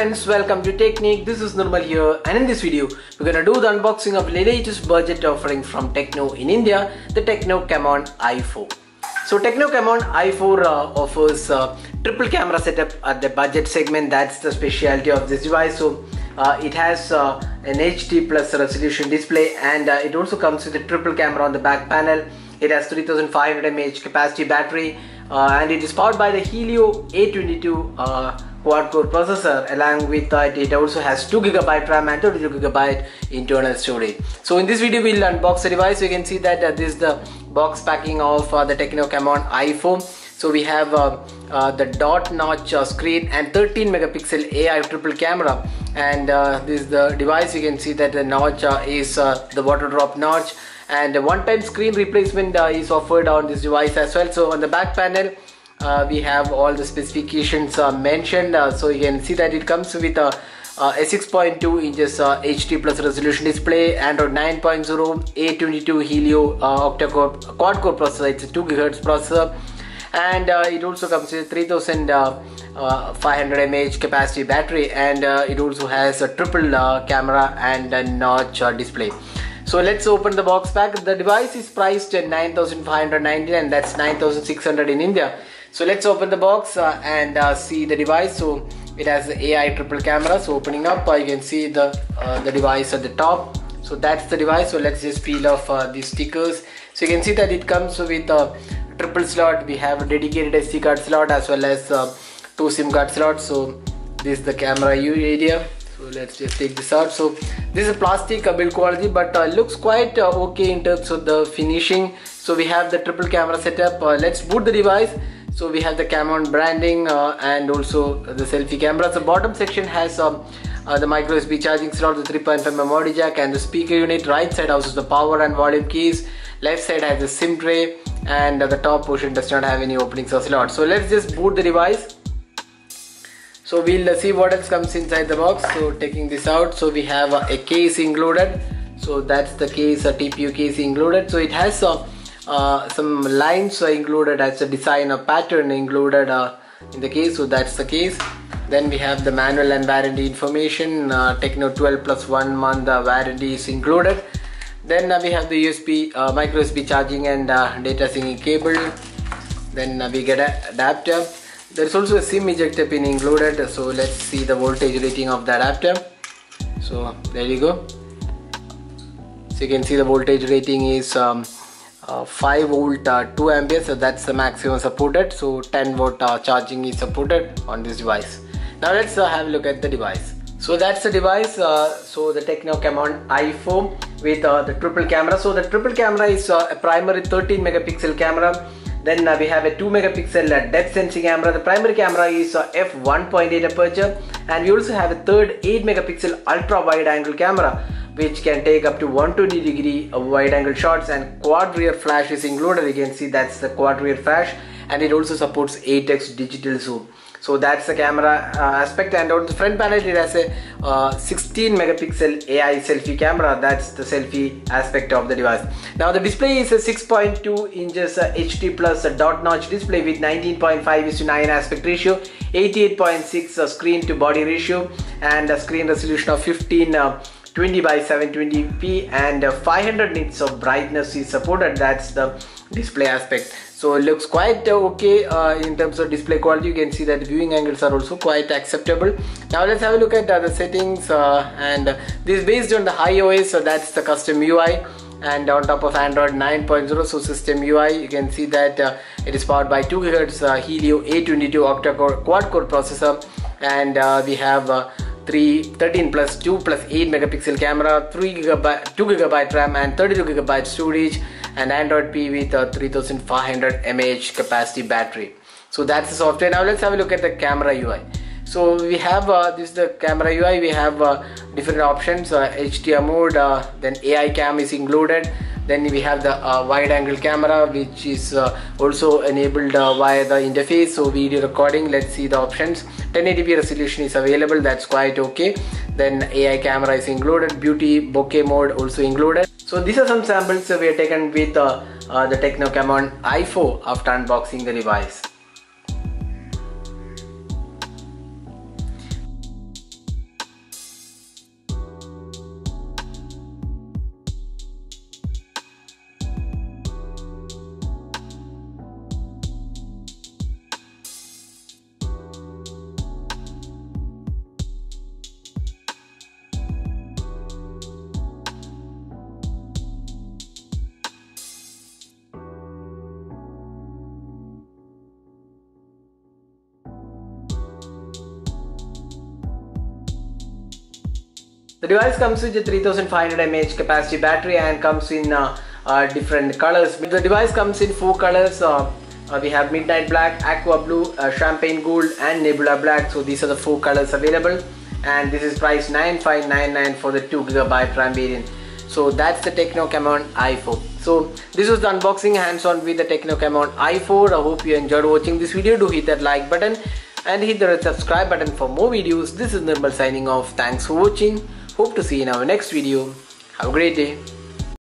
friends, welcome to Technique. This is Nirmal here, and in this video we're gonna do the unboxing of the latest budget offering from Tecno in India, the Tecno Camon i4. So Tecno Camon i4 offers triple camera setup at the budget segment. That's the specialty of this device. So it has an HD plus resolution display, and it also comes with a triple camera on the back panel. It has 3500 mAh capacity battery, and it is powered by the Helio A22 quad-core processor. Along with that, it also has 2GB RAM and 32GB internal storage. So in this video we'll unbox the device. You can see that this is the box packing of the Tecno Camon i4. So we have the dot notch screen and 13 megapixel AI triple camera, and this is the device. You can see that the notch is the water drop notch, and a one-time screen replacement is offered on this device as well. So on the back panel we have all the specifications mentioned. So you can see that it comes with a 6.2 inches HD plus resolution display, Android 9.0, A22 Helio octa-core quad-core processor. It's a 2 GHz processor, and it also comes with 3500 mAh capacity battery, and it also has a triple camera and a notch display. So let's open the box pack. The device is priced at 9,590, and that's 9,600 in India. So let's open the box and see the device. So it has the AI triple camera. So opening up, you can see the device at the top. So that's the device. So let's just peel off these stickers. So you can see that it comes with a triple slot. We have a dedicated SD card slot as well as 2 SIM card slots. So this is the camera area. So let's just take this out. So this is a plastic build quality, but looks quite okay in terms of the finishing. So we have the triple camera setup. Let's boot the device. So we have the Camon branding and also the selfie camera. The bottom section has the micro USB charging slot, the 3.5mm audio jack, and the speaker unit. Right side houses the power and volume keys. Left side has the SIM tray, and the top portion does not have any openings or slots. So let's just boot the device. So we'll see what else comes inside the box. So taking this out, so we have a case included. So that's the case, a TPU case included. So it has some lines included as a design or pattern included in the case. So that's the case. Then we have the manual and warranty information. Tecno 12 plus 1 month warranty is included. Then we have the USB micro USB charging and data syncing cable. Then we get an adapter. There is also a SIM ejector pin included. So let's see the voltage rating of the adapter. So there you go. So you can see the voltage rating is 5 volt 2 amperes. So that's the maximum supported. So 10 watt charging is supported on this device. Now let's have a look at the device. So that's the device. So the Tecno Camon i4 with the triple camera. So the triple camera is a primary 13 megapixel camera. Then we have a 2 megapixel depth sensing camera. The primary camera is f1.8 aperture, and we also have a third 8 megapixel ultra wide angle camera, which can take up to 120-degree wide angle shots, and quad rear flash is included. You can see that's the quad rear flash, and it also supports 8x digital zoom. So that's the camera aspect. And on the front panel it has a 16 megapixel AI selfie camera. That's the selfie aspect of the device. Now the display is a 6.2 inches HD plus dot notch display with 19.5:9 aspect ratio, 88.6 screen to body ratio, and a screen resolution of 1520 by 720p, and 500 nits of brightness is supported. That's the display aspect. So it looks quite okay in terms of display quality. You can see that viewing angles are also quite acceptable. Now let's have a look at the settings, and this is based on the iOS. So that's the custom UI, and on top of Android 9.0. So system UI, you can see that it is powered by 2 GHz Helio A22 octa-core quad-core processor, and we have 13 plus 2 plus 8 megapixel camera, 2GB RAM and 32GB storage, and Android P with 3500 mAh capacity battery. So that's the software. Now let's have a look at the camera UI. So we have this is the camera UI. We have different options, HDR mode, then AI cam is included. Then we have the wide angle camera, which is also enabled via the interface. So video recording, let's see the options. 1080p resolution is available, that's quite okay. Then AI camera is included, beauty bokeh mode also included. So these are some samples we have taken with the Tecno Camon i4 after unboxing the device. The device comes with a 3500 mAh capacity battery and comes in different colors. The device comes in 4 colors. We have midnight black, aqua blue, champagne gold and nebula black. So these are the 4 colors available, and this is priced 9599 for the 2GB RAM variant. So that's the Tecno Camon i4. So this was the unboxing hands-on with the Tecno Camon i4. I hope you enjoyed watching this video. Do hit that like button and hit the subscribe button for more videos. This is Nirmal signing off. Thanks for watching. Hope to see you in our next video. Have a great day.